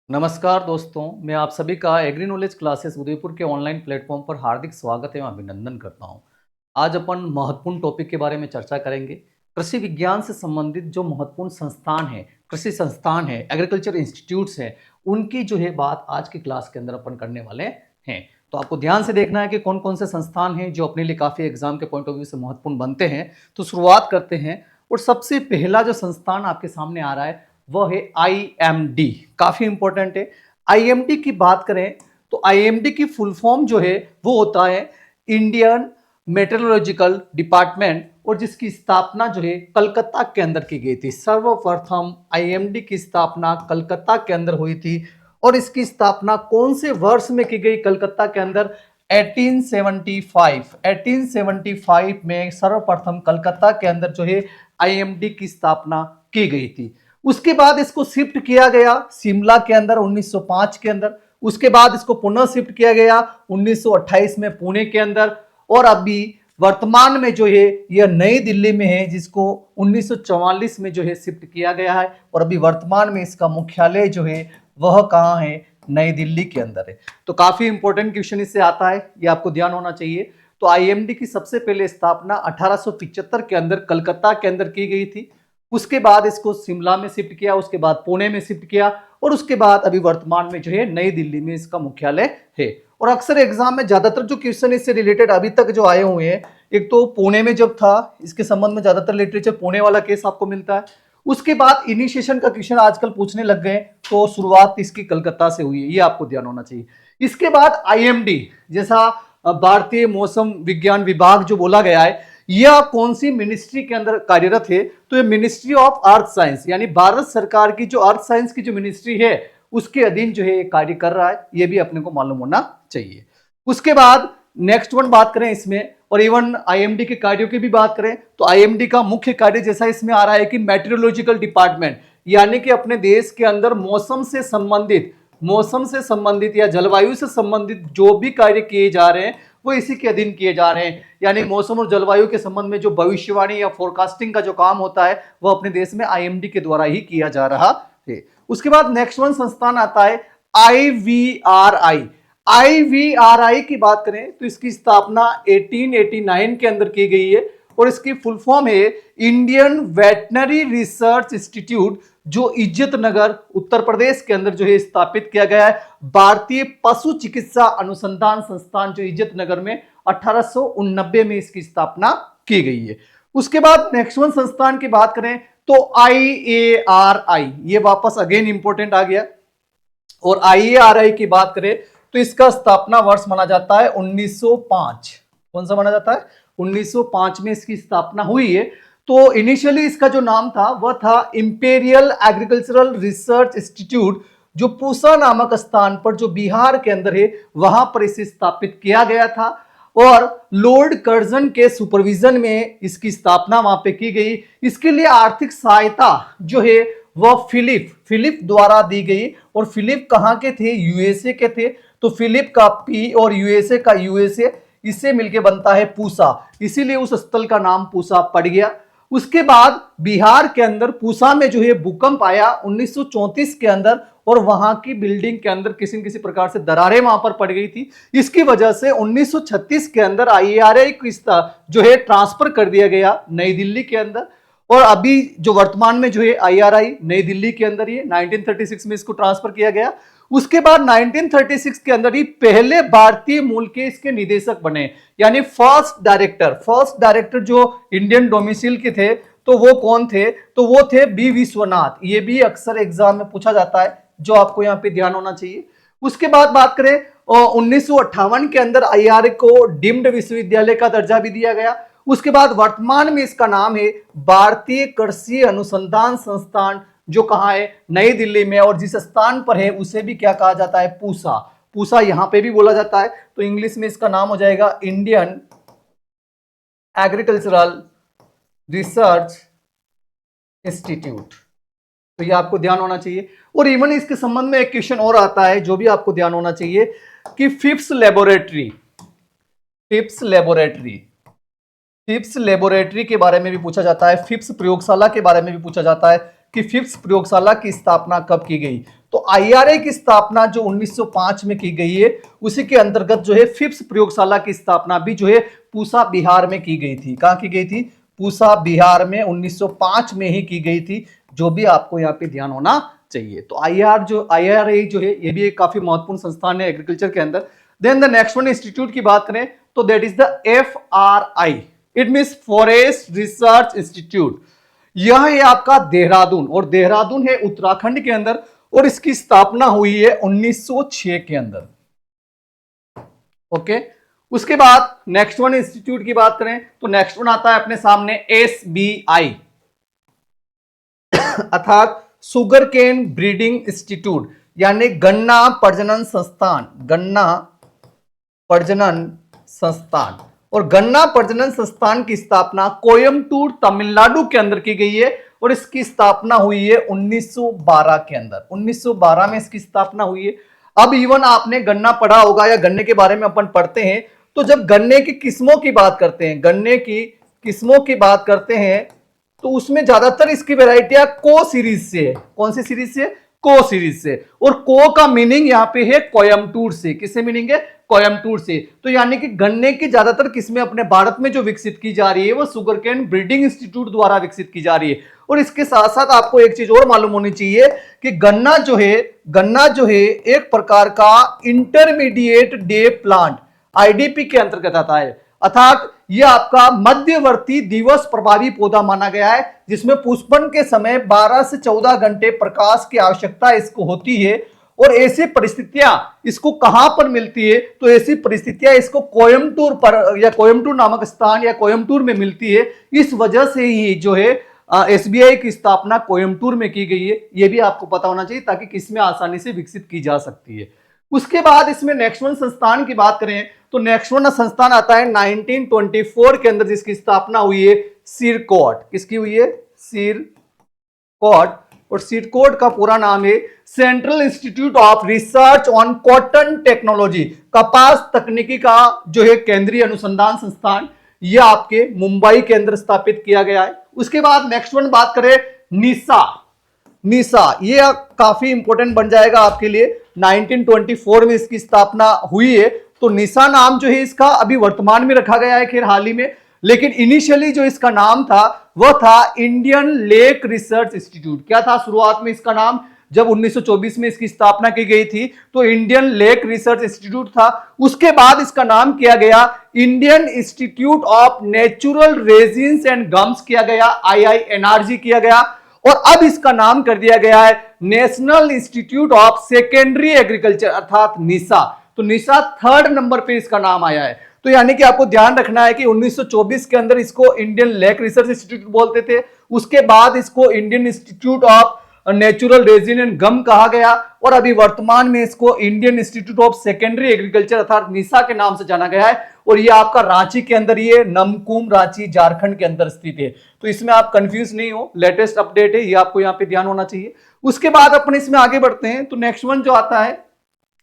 नमस्कार दोस्तों, मैं आप सभी का एग्री नॉलेज क्लासेस उदयपुर के ऑनलाइन प्लेटफॉर्म पर हार्दिक स्वागत एवं अभिनंदन करता हूं। आज अपन महत्वपूर्ण टॉपिक के बारे में चर्चा करेंगे। कृषि विज्ञान से संबंधित जो महत्वपूर्ण संस्थान है, कृषि संस्थान है, एग्रीकल्चर इंस्टीट्यूट्स हैं, उनकी जो है बात आज की क्लास के अंदर अपन करने वाले हैं। तो आपको ध्यान से देखना है कि कौन कौन से संस्थान हैं जो अपने लिए काफ़ी एग्जाम के पॉइंट ऑफ व्यू से महत्वपूर्ण बनते हैं। तो शुरुआत करते हैं और सबसे पहला जो संस्थान आपके सामने आ रहा है वो है आईएमडी। काफी इंपॉर्टेंट है। आईएमडी की बात करें तो आईएमडी की फुल फॉर्म जो है वो होता है इंडियन मेट्रोलॉजिकल डिपार्टमेंट, और जिसकी स्थापना जो है कलकत्ता के अंदर की गई थी। सर्वप्रथम आईएमडी की स्थापना कलकत्ता के अंदर हुई थी। और इसकी स्थापना कौन से वर्ष में की गई कलकत्ता के अंदर? 1875 में सर्वप्रथम कलकत्ता के अंदर जो है आईएमडी की स्थापना की गई थी। उसके बाद इसको शिफ्ट किया गया शिमला के अंदर 1905 के अंदर। उसके बाद इसको पुनः शिफ्ट किया गया 1928 में पुणे के अंदर। और अभी वर्तमान में जो है यह नई दिल्ली में है, जिसको 1944 में जो है शिफ्ट किया गया है। और अभी वर्तमान में इसका मुख्यालय जो है वह कहाँ है? नई दिल्ली के अंदर है। तो काफी इंपॉर्टेंट क्वेश्चन इससे आता है, ये आपको ध्यान होना चाहिए। तो आईएमडी की सबसे पहले स्थापना 1875 के अंदर कलकत्ता के अंदर की गई थी। उसके बाद इसको शिमला में शिफ्ट किया, उसके बाद पुणे में शिफ्ट किया, और उसके बाद अभी वर्तमान में जो है नई दिल्ली में इसका मुख्यालय है। और अक्सर एग्जाम में ज्यादातर जो क्वेश्चन इससे रिलेटेड अभी तक जो आए हुए हैं, एक तो पुणे में जब था, इसके संबंध में ज्यादातर लिटरेचर पुणे वाला केस आपको मिलता है। उसके बाद इनिशिएशन का क्वेश्चन आजकल पूछने लग गए, तो शुरुआत इसकी कलकत्ता से हुई है, ये आपको ध्यान होना चाहिए। इसके बाद आईएमडी, जैसा भारतीय मौसम विज्ञान विभाग जो बोला गया है, यह कौन सी मिनिस्ट्री के अंदर कार्यरत है? तो ये मिनिस्ट्री ऑफ अर्थ साइंस, यानी भारत सरकार की जो अर्थ साइंस की जो मिनिस्ट्री है उसके अधीन जो है कार्य कर रहा है। ये भी अपने को मालूम होना चाहिए। उसके बाद नेक्स्ट वन बात करें इसमें, और इवन आईएमडी के कार्यों की भी बात करें, तो आईएमडी का मुख्य कार्य जैसा इसमें आ रहा है कि मेट्रोलॉजिकल डिपार्टमेंट, यानी कि अपने देश के अंदर मौसम से संबंधित या जलवायु से संबंधित जो भी कार्य किए जा रहे हैं वो इसी के अधीन किए जा रहे हैं। यानी मौसम और जलवायु के संबंध में जो भविष्यवाणी या फोरकास्टिंग का जो काम होता है वह अपने देश में आईएमडी के द्वारा ही किया जा रहा है। उसके बाद नेक्स्ट वन संस्थान आता है आईवीआरआई। आईवीआरआई की बात करें तो इसकी स्थापना 1889 के अंदर की गई है, और इसकी फुल फॉर्म है इंडियन वेटनरी रिसर्च इंस्टीट्यूट, जो इज्जत नगर उत्तर प्रदेश के अंदर जो है स्थापित किया गया है। भारतीय पशु चिकित्सा अनुसंधान संस्थान जो इज्जत नगर में 1889 में इसकी स्थापना की गई है। उसके बाद नेक्स्ट वन संस्थान की बात करें तो आईएआरआई, ये वापस अगेन इंपॉर्टेंट आ गया। और आईएआरआई की बात करें तो इसका स्थापना वर्ष माना जाता है 1905। कौन सा माना जाता है? 1905 में इसकी स्थापना हुई है। तो इनिशियली इसका जो नाम था वह था इंपीरियल एग्रीकल्चरल रिसर्च इंस्टीट्यूट, जो पूसा नामक स्थान पर जो बिहार के अंदर है वहां पर इसे स्थापित किया गया था। और लॉर्ड कर्जन के सुपरविजन में इसकी स्थापना वहां पे की गई। इसके लिए आर्थिक सहायता जो है वह फिलिप द्वारा दी गई। और फिलिप कहां के थे? यूएसए के थे। तो फिलिप का पी और यूएसए का यूएसए, इससे मिलके बनता है पूसा, इसीलिए उस स्थल का नाम पूसा पड़ गया। उसके बाद बिहार के अंदर पूसा में जो है भूकंप आया 1934 के अंदर, और वहां की बिल्डिंग के अंदर किसी न किसी प्रकार से दरारें वहां पर पड़ गई थी। इसकी वजह से 1936 के अंदर आईएआरआई को जो है ट्रांसफर कर दिया गया नई दिल्ली के अंदर। और अभी जो वर्तमान में जो है आईआरआई नई दिल्ली के अंदर ही 1936 में इसको ट्रांसफर किया गया। उसके बाद 1936 के अंदर ही पहले भारतीय मूल के इसके निदेशक बने, यानी फर्स्ट डायरेक्टर जो इंडियन डोमिसाइल के थे, तो वो कौन थे? तो वो थे बी विश्वनाथ। ये भी अक्सर एग्जाम में पूछा जाता है, जो आपको यहाँ पे ध्यान होना चाहिए। उसके बाद बात करें 1958 के अंदर आईआरआई को डीम्ड विश्वविद्यालय का दर्जा भी दिया गया। उसके बाद वर्तमान में इसका नाम है भारतीय कृषि अनुसंधान संस्थान, जो कहां है? नई दिल्ली में। और जिस स्थान पर है उसे भी क्या कहा जाता है? पूसा यहां पे भी बोला जाता है। तो इंग्लिश में इसका नाम हो जाएगा इंडियन एग्रीकल्चरल रिसर्च इंस्टीट्यूट। तो ये आपको ध्यान होना चाहिए। और इवन इसके संबंध में एक क्वेश्चन और आता है जो भी आपको ध्यान होना चाहिए कि फिप्स लेबोरेटरी के बारे में भी पूछा जाता है। फिप्स प्रयोगशाला के बारे में भी पूछा जाता है कि फिप्स प्रयोगशाला की स्थापना कब की गई? तो IRA की स्थापना जो 1905 में की गई है, उसी के अंतर्गत जो है फिफ्थ प्रयोगशाला की स्थापना भी जो है पूसा बिहार में की गई थी। कहां की गई थी? पूसा बिहार में 1905 में ही की गई थी, जो भी आपको यहाँ पे ध्यान होना चाहिए। तो IRA जो है ये भी एक काफी महत्वपूर्ण संस्थान है एग्रीकल्चर के अंदर। Then the next one institute की बात करें तो that is the FRI, it means forest research institute. यह है आपका देहरादून, और देहरादून है उत्तराखंड के अंदर, और इसकी स्थापना हुई है 1906 के अंदर। ओके, उसके बाद नेक्स्ट वन इंस्टीट्यूट की बात करें तो नेक्स्ट वन आता है अपने सामने SBI अर्थात सुगर केन ब्रीडिंग इंस्टीट्यूट, यानी गन्ना प्रजनन संस्थान। गन्ना प्रजनन संस्थान, और गन्ना प्रजनन संस्थान की स्थापना कोयम्बटूर तमिलनाडु के अंदर की गई है, और इसकी स्थापना हुई है 1912 के अंदर। 1912 में इसकी स्थापना हुई है। अब इवन आपने गन्ना पढ़ा होगा या गन्ने के बारे में अपन पढ़ते हैं, तो जब गन्ने की किस्मों की बात करते हैं, गन्ने की किस्मों की बात करते हैं, तो उसमें ज्यादातर इसकी वेराइटियां को सीरीज से है। कौन सी सीरीज से? को सीरीज से। और को का मीनिंग यहाँ पे है कोयम्बटूर से। किससे मीनिंग है? कोयम्बटूर से। तो यानी कि गन्ने की ज्यादातर किस्में अपने भारत में जो विकसित की जा रही है वो सुगर केन ब्रीडिंग इंस्टीट्यूट द्वारा विकसित की जा रही है। और इसके साथ साथ आपको एक चीज और मालूम होनी चाहिए कि गन्ना जो है एक प्रकार का इंटरमीडिएट डे प्लांट IDP के अंतर्गत आता है, अर्थात यह आपका मध्यवर्ती दिवस प्रभावी पौधा माना गया है, जिसमें पुष्पन के समय 12 से 14 घंटे प्रकाश की आवश्यकता इसको होती है। और ऐसी परिस्थितियां इसको कहां पर मिलती है? तो ऐसी परिस्थितियां इसको कोयम्बटूर पर, या कोयम्बटूर नामक स्थान या कोयम्बटूर में मिलती है। इस वजह से ही जो है SBI की स्थापना कोयम्बटूर में की गई है। यह भी आपको पता होना चाहिए ताकि किस्में आसानी से विकसित की जा सकती है। उसके बाद इसमें नेक्स्ट वन संस्थान की बात करें तो नेक्स्ट वन संस्थान आता है 1924 के अंदर, जिसकी स्थापना हुई है सिरकोट। किसकी हुई है? सिरकोट। और सिरकोट का पूरा नाम है central institute of Research on cotton technology, कपास तकनीकी का जो है केंद्रीय अनुसंधान संस्थान, यह आपके मुंबई के अंदर स्थापित किया गया है। उसके बाद नेक्स्ट वन बात करें नीसा, ये काफी इंपॉर्टेंट बन जाएगा आपके लिए। 1924 में इसकी स्थापना हुई है। तो नीसा नाम जो है इसका अभी वर्तमान में रखा गया है, खैर हाल ही में, लेकिन इनिशियली जो इसका नाम था वह था इंडियन लेक रिसर्च इंस्टीट्यूट। क्या था शुरुआत में इसका नाम? जब 1924 में इसकी स्थापना की गई थी तो इंडियन लेक रिसर्च इंस्टीट्यूट था। उसके बाद इसका नाम किया गया Indian institute of natural resins and gums किया गया, IINRG किया गया। और अब इसका नाम कर दिया गया है national institute of Secondary Agriculture, अर्थात निसा। तो निसा 3rd नंबर पे इसका नाम आया है। तो यानी कि आपको ध्यान रखना है कि 1924 के अंदर इसको इंडियन लेक रिसर्च इंस्टीट्यूट बोलते थे, उसके बाद इसको Indian institute of Natural Resin and Gum कहा गया, और अभी वर्तमान में इसको Indian institute of Secondary Agriculture अर्थात निसा के नाम से जाना गया है। और ये आपका रांची के अंदर, ये नमकुम रांची झारखंड के अंदर स्थित है। तो इसमें आप कंफ्यूज नहीं हो, लेटेस्ट अपडेट है, ये आपको यहाँ पे ध्यान होना चाहिए। उसके बाद अपन इसमें आगे बढ़ते हैं तो नेक्स्ट वन जो आता है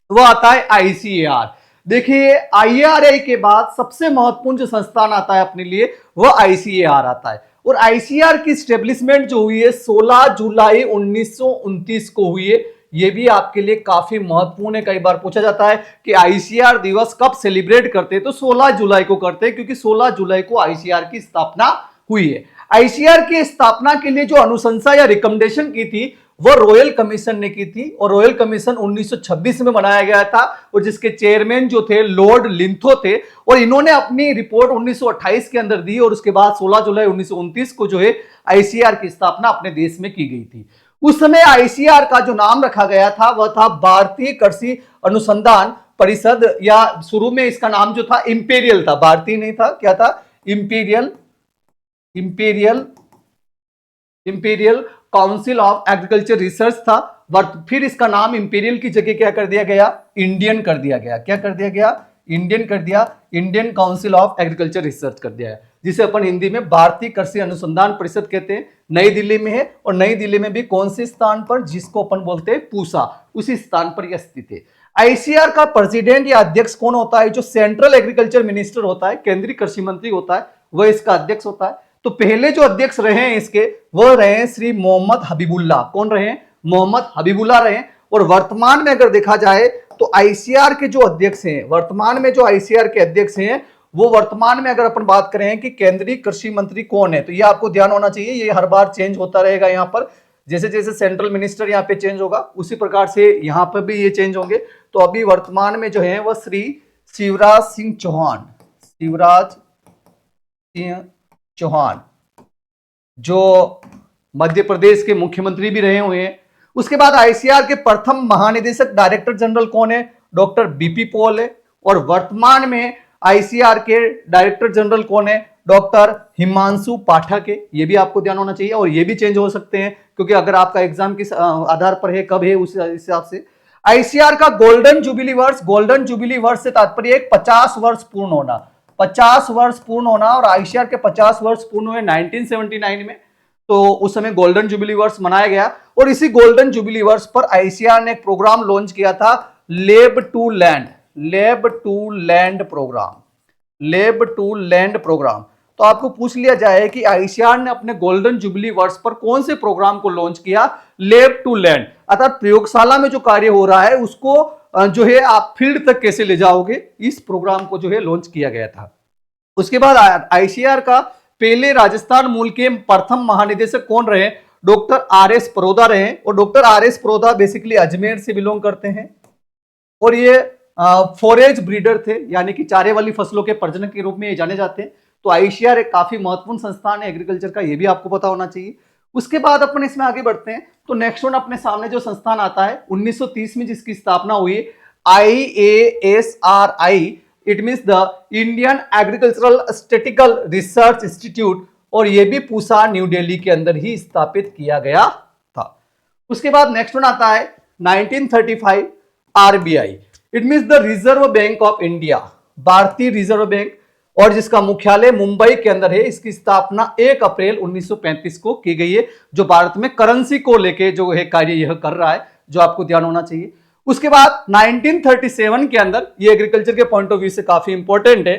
वो आता है ICAR। देखिए IRA के बाद सबसे महत्वपूर्ण जो संस्थान आता है अपने लिए वो ICAR आता है। और ICAR की स्टेब्लिशमेंट जो हुई है 16 जुलाई 1929 को हुई है। यह भी आपके लिए काफी महत्वपूर्ण है। कई बार पूछा जाता है कि ICAR दिवस कब सेलिब्रेट करते हैं, तो 16 जुलाई को करते हैं, क्योंकि 16 जुलाई को ICAR की स्थापना हुई है। ICAR की स्थापना के लिए जो अनुशंसा या रिकमेंडेशन की थी वो रॉयल कमीशन ने की थी, और रॉयल कमीशन 1926 में बनाया गया था, और जिसके चेयरमैन जो थे लॉर्ड लिंथो थे। और इन्होंने अपनी रिपोर्ट 1928 के अंदर दी, और उसके बाद 16 जुलाई 1929 को जो है ICAR की स्थापना अपने देश में की गई थी। उस समय ICAR का जो नाम रखा गया था वह था भारतीय कृषि अनुसंधान परिषद, या शुरू में इसका नाम जो था इंपीरियल था, भारतीय नहीं था, क्या था? Imperial council of agriculture research था। फिर इसका नाम इंपीरियल की जगह क्या कर दिया गया? इंडियन कर दिया गया। क्या कर दिया गया? इंडियन कर दिया, Indian council of agriculture research कर दिया है, जिसे अपन हिंदी में भारतीय कृषि अनुसंधान परिषद कहते हैं। नई दिल्ली में है, और नई दिल्ली में भी कौन से स्थान पर? जिसको अपन बोलते हैं पूसा, उसी स्थान पर यह स्थित है। ICAR का प्रेसिडेंट या अध्यक्ष कौन होता है? जो सेंट्रल एग्रीकल्चर मिनिस्टर होता है, केंद्रीय कृषि मंत्री होता है, वह इसका अध्यक्ष होता है। तो पहले जो अध्यक्ष रहे हैं इसके, वह रहे श्री मोहम्मद हबीबुल्ला। कौन रहे? मोहम्मद हबीबुल्ला रहे। और वर्तमान में अगर देखा जाए तो आईसीआर के जो अध्यक्ष हैं, वर्तमान में जो आईसीआर के अध्यक्ष हैं, वो वर्तमान में अगर अपन बात करें कि केंद्रीय कृषि मंत्री कौन है, तो ये आपको ध्यान होना चाहिए, ये हर बार चेंज होता रहेगा। यहाँ पर जैसे जैसे सेंट्रल मिनिस्टर यहाँ पे चेंज होगा उसी प्रकार से यहाँ पर भी ये चेंज होंगे। तो अभी वर्तमान में जो है वह श्री शिवराज सिंह चौहान, शिवराज सिंह चौहान जो मध्य प्रदेश के मुख्यमंत्री भी रहे हुए हैं। उसके बाद आईसीआर के प्रथम महानिदेशक डायरेक्टर जनरल कौन है, डॉक्टर बीपी पॉल है। और वर्तमान में आईसीआर के डायरेक्टर जनरल कौन है, डॉक्टर हिमांशु पाठक है। ये भी आपको ध्यान होना चाहिए, और ये भी चेंज हो सकते हैं क्योंकि अगर आपका एग्जाम किस आधार पर है, कब है, उस हिसाब से। आईसीआर का गोल्डन जुबिली वर्ष, गोल्डन जुबिली वर्ष से तात्पर्य 50 वर्ष पूर्ण होना, 50 वर्ष पूर्ण होना। और आईसीआर के 50 वर्ष पूर्ण हुए 1979 में, तो उस समय गोल्डन जुबिली वर्ष मनाया गया। और इसी गोल्डन जुबिली वर्ष पर आईसीआर ने एक प्रोग्राम लॉन्च किया था, lab to land, lab to land programme, lab to land programme. तो आपको पूछ लिया जाए कि आईसीआर ने अपने गोल्डन जुबली वर्ष पर कौन से प्रोग्राम को लॉन्च किया, लेब टू लैंड, अर्थात प्रयोगशाला में जो कार्य हो रहा है उसको जो है आप फील्ड तक कैसे ले जाओगे, इस प्रोग्राम को जो है लॉन्च किया गया था। उसके बाद आईसीआर का पहले राजस्थान मूल के प्रथम महानिदेशक कौन रहे, डॉक्टर आर एस परोदा रहे। और doctor R S Paroda basically Ajmer से बिलोंग करते हैं और ये फॉरेज ब्रीडर थे, यानी कि चारे वाली फसलों के प्रजनक के रूप में ये जाने जाते हैं। तो आईसीआर एक काफी महत्वपूर्ण संस्थान है एग्रीकल्चर का, ये भी आपको पता होना चाहिए। उसके बाद अपन इसमें आगे बढ़ते हैं तो नेक्स्ट वन अपने सामने जो संस्थान आता है 1930 में जिसकी स्थापना हुई, IASRI, it means the Indian agricultural statistical research institute, और ये भी पूसा न्यू दिल्ली के अंदर ही स्थापित किया गया था। उसके बाद नेक्स्ट वन आता है 1935 RBI, it means the reserve bank of India, भारतीय रिजर्व बैंक, और जिसका मुख्यालय मुंबई के अंदर है। इसकी स्थापना 1 अप्रैल 1935 को की गई है, जो भारत में करेंसी को लेके जो है कार्य यह कर रहा है, जो आपको ध्यान होना चाहिए। उसके बाद 1937 के अंदर ये एग्रीकल्चर के पॉइंट ऑफ व्यू से काफी इंपॉर्टेंट है,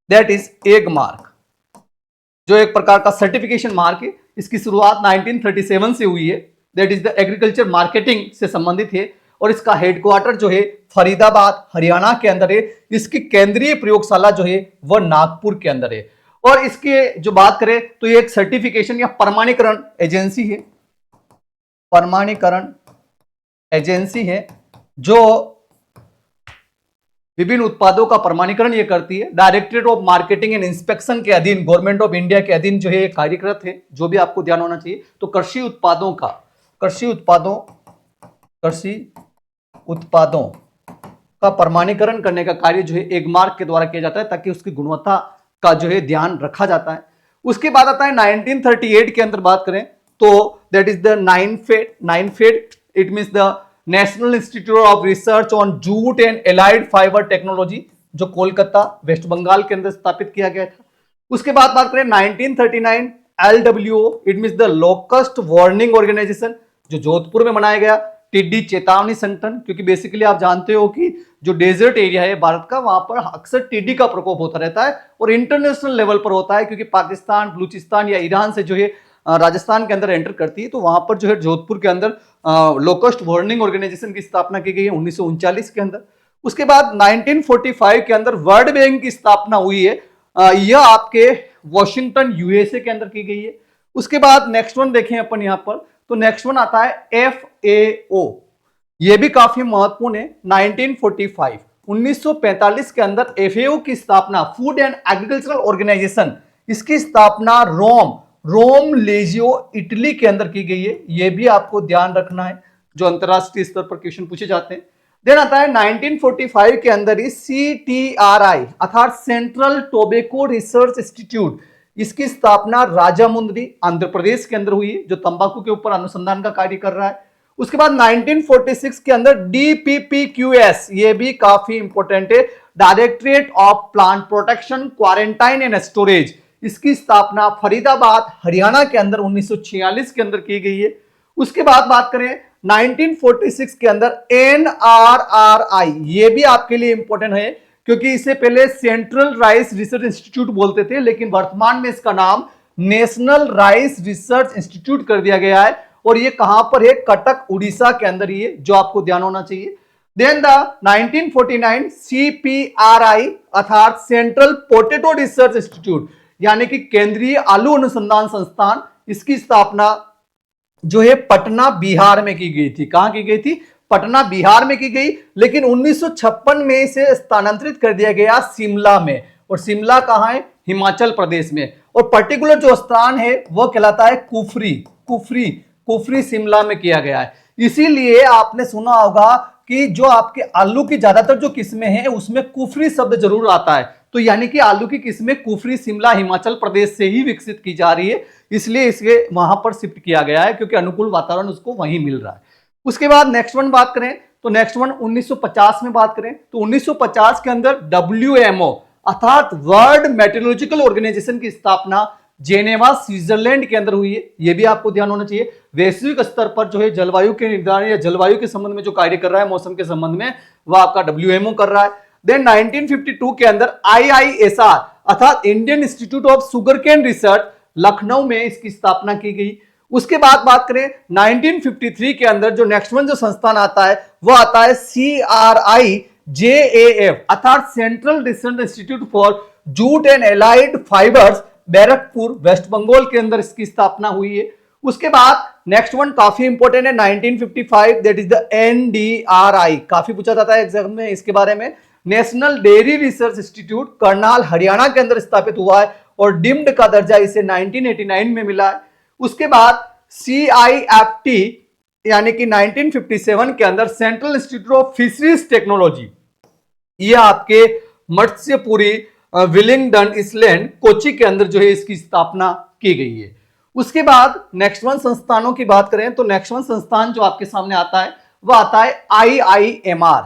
दैट इज एग मार्क, जो एक प्रकार का सर्टिफिकेशन मार्क है। इसकी शुरुआत 1937 से हुई है, that is the agriculture marketing से संबंधित है। और इसका हेडक्वार्टर जो है फरीदाबाद हरियाणा के अंदर है। इसकी केंद्रीय प्रयोगशाला जो है वह नागपुर के अंदर है। और इसके जो बात करें तो ये एक सर्टिफिकेशन या प्रमाणीकरण एजेंसी है, प्रमाणीकरण एजेंसी है जो विभिन्न उत्पादों का प्रमाणीकरण ये करती है। Directorate of marketing and inspection के अधीन, गवर्नमेंट ऑफ इंडिया के अधीन जो है कार्यरत है, जो भी आपको ध्यान होना चाहिए। तो कृषि उत्पादों का प्रमाणीकरण करने का कार्य जो है एगमार्क के द्वारा किया जाता है, ताकि उसकी गुणवत्ता का जो है ध्यान रखा जाता है। उसके बाद आता है 1938 के अंदर बात करें तो that is the NINFET, it means the National institute of Research on Jute and Allied Fibre Technology, जो कोलकाता वेस्ट बंगाल के अंदर स्थापित किया गया था। उसके बाद बात करें 1939 LWO, it means the locust warning organisation, जो जोधपुर में बनाया गया। टिड्डी चेतावनी संगठन, क्योंकि बेसिकली आप जानते हो कि जो डेजर्ट एरिया है भारत का, वहां पर अक्सर टिड्डी का प्रकोप होता रहता है और इंटरनेशनल लेवल पर होता है, क्योंकि पाकिस्तान, बलूचिस्तान या ईरान से जो है राजस्थान के अंदर एंटर करती है। तो वहां पर जो है जोधपुर के अंदर लोकस्ट वार्निंग ऑर्गेनाइजेशन की स्थापना की गई है 1939 के अंदर। उसके बाद 1945 के अंदर वर्ल्ड बैंक की स्थापना हुई है, यह आपके वॉशिंगटन यूएसए के अंदर की गई है। उसके बाद नेक्स्ट वन देखें अपन यहां पर, तो नेक्स्ट वन आता है FAO, यह भी काफी महत्वपूर्ण है। 1945 के अंदर FAO की स्थापना, फूड एंड एग्रीकल्चरल ऑर्गेनाइजेशन, इसकी स्थापना रोम लेजियो इटली के अंदर की गई है। यह भी आपको ध्यान रखना है, जो अंतरराष्ट्रीय स्तर पर क्वेश्चन पूछे जाते हैं। देन आता है 1945 के अंदर ही CTRI अर्थात सेंट्रल टोबैको रिसर्च इंस्टीट्यूट, इसकी स्थापना राजामुंद्री आंध्र प्रदेश के अंदर हुई है, जो तंबाकू के ऊपर अनुसंधान का कार्य कर रहा है। उसके बाद 1946 के अंदर DPPQS, ये भी काफी इंपॉर्टेंट है, directorate of plant protection, quarantine and storage, इसकी स्थापना फरीदाबाद हरियाणा के अंदर 1946 के अंदर की गई है। उसके बाद बात करें 1946 के अंदर NRRI, ये भी आपके लिए इंपॉर्टेंट है, क्योंकि इससे पहले सेंट्रल राइस रिसर्च इंस्टीट्यूट बोलते थे, लेकिन वर्तमान में इसका नाम नेशनल राइस रिसर्च इंस्टीट्यूट कर दिया गया है। और ये कहां पर है, कटक उड़ीसा के अंदर, ये जो आपको ध्यान होना चाहिए। देन द 1949 CPRI अर्थात सेंट्रल पोटैटो रिसर्च इंस्टीट्यूट, यानी कि केंद्रीय आलू अनुसंधान संस्थान, इसकी स्थापना जो है पटना बिहार में की गई थी। कहां की गई थी? पटना बिहार में की गई, लेकिन 1956 में इसे स्थानांतरित कर दिया गया शिमला में, और शिमला कहां है? हिमाचल प्रदेश में। और पर्टिकुलर जो स्थान है वह कहलाता है कुफरी। कुफरी, कुफरी शिमला में किया गया है। इसीलिए आपने सुना होगा कि जो आपके आलू की ज्यादातर जो किस्में हैं उसमें कुफरी शब्द जरूर आता है। तो यानी कि आलू की किस्में कुफरी शिमला हिमाचल प्रदेश से ही विकसित की जा रही है, इसलिए इसे वहां पर शिफ्ट किया गया है क्योंकि अनुकूल वातावरण उसको वहीं मिल रहा है। उसके बाद नेक्स्ट वन बात करें तो नेक्स्ट वन 1950 में बात करें तो 1950 के अंदर WMO अर्थात वर्ल्ड मेट्रोलॉजिकल ऑर्गेनाइजेशन की स्थापना जेनेवा स्विट्जरलैंड के अंदर हुई है। यह भी आपको ध्यान होना चाहिए। वैश्विक स्तर पर जो है जलवायु के निर्धारण या जलवायु के संबंध में जो कार्य कर रहा है मौसम के संबंध में, वह आपका WMO कर रहा है। देन 1952 के अंदर IISR अर्थात Indian institute of sugar cane research, Lucknow में इसकी स्थापना की गई। उसके बाद बात करें 1953 के अंदर जो नेक्स्ट वन जो संस्थान आता है वह आता है CRIJAF अर्थात central research institute for jute and allied fibres, Barrackpore West Bengal के अंदर इसकी स्थापना हुई है। उसके बाद नेक्स्ट वन काफी इंपॉर्टेंट है 1955, दैट इज द NDRI, काफी पूछा जाता है एग्जाम में इसके बारे में। National dairy research institute Karnal Haryana के अंदर स्थापित हुआ है और डिम्ड का दर्जा इसे 1989 में मिला है। उसके बाद CIFT यानी कि 1957 के अंदर central institute of fisheries technology, यह आपके मत्स्यपुरी विलिंगडन इसलैंड कोची के अंदर जो है इसकी स्थापना की गई है। उसके बाद नेक्स्ट वन संस्थानों की बात करें तो नेक्स्ट वन संस्थान जो आपके सामने आता है वह आता है IIMR।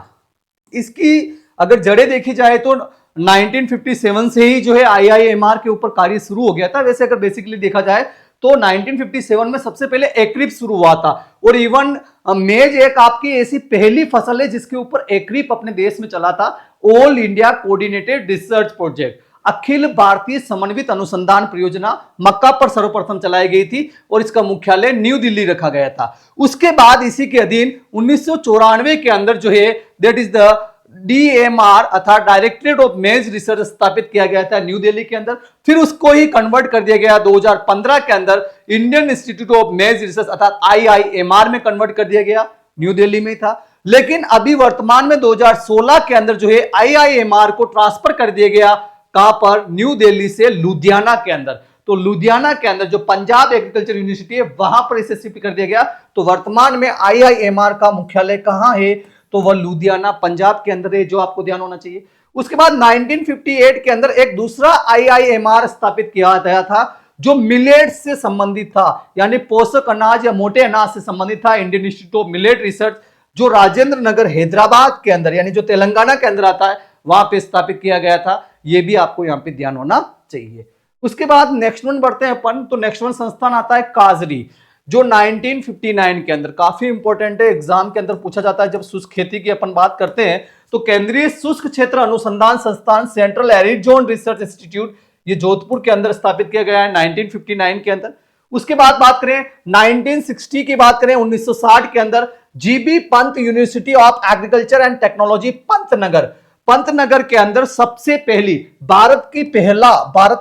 इसकी अगर जड़ें देखी जाए तो 1957 से ही जो है IIMR के ऊपर कार्य शुरू हो गया था। वैसे अगर बेसिकली देखा जाए तो 1957 में सबसे पहले एक्रिप शुरू हुआ था, और इवन मेज एक आपकी ऐसी पहली फसल है जिसके ऊपर एक्रिप अपने देश में चला था, All India Coordinated Research Project, अखिल भारतीय समन्वित अनुसंधान परियोजना मक्का पर सर्वप्रथम चलाई गई थी और इसका मुख्यालय न्यू दिल्ली रखा गया था। उसके बाद इसी के अधीन 1994 के अंदर जो है दैट इज द DMR अर्थात डायरेक्टरेट ऑफ मेज रिसर्च स्थापित किया गया था न्यू दिल्ली के अंदर। फिर उसको ही कन्वर्ट कर दिया गया 2015 के अंदर इंडियन इंस्टीट्यूट ऑफ मेज रिसर्च अर्थात IIMR में कन्वर्ट कर दिया गया, न्यू दिल्ली में था। लेकिन अभी वर्तमान में 2016 के अंदर जो है IIMR को ट्रांसफर कर दिया गया, कहां पर? न्यू दिल्ली से लुधियाना के अंदर। तो लुधियाना के अंदर जो पंजाब एग्रीकल्चर यूनिवर्सिटी है वहां पर इसे शिफ्ट कर दिया गया। तो वर्तमान में IIMR का मुख्यालय कहां है? तो वह लुधियाना पंजाब के अंदर है, जो आपको ध्यान होना चाहिए। उसके बाद 1958 के अंदर एक दूसरा IIMR स्थापित किया गया था जो मिलेट से संबंधित था, यानी पोषक अनाज या मोटे अनाज से संबंधित था। Indian institute of millet research जो राजेंद्र नगर हैदराबाद के अंदर यानी जो तेलंगाना के अंदर आता है वहां पे स्थापित किया गया था। यह भी आपको यहां पे ध्यान होना चाहिए। उसके बाद नेक्स्ट वन बढ़ते हैं अपन, तो नेक्स्ट वन संस्थान आता है काजरी जो 1959 के अंदर काफी इंपॉर्टेंट है, एग्जाम के अंदर पूछा जाता है। जब शुष्क खेती की अपन बात करते हैं तो केंद्रीय शुष्क क्षेत्र अनुसंधान संस्थान central arid zone research institute, ये जोधपुर के अंदर स्थापित किया गया है 1959 के अंदर। उसके बाद बात करें 1960 की बात करें 1960 के अंदर GB Pant university of agriculture and technology Pantnagar, Pantnagar के अंदर सबसे पहली भारत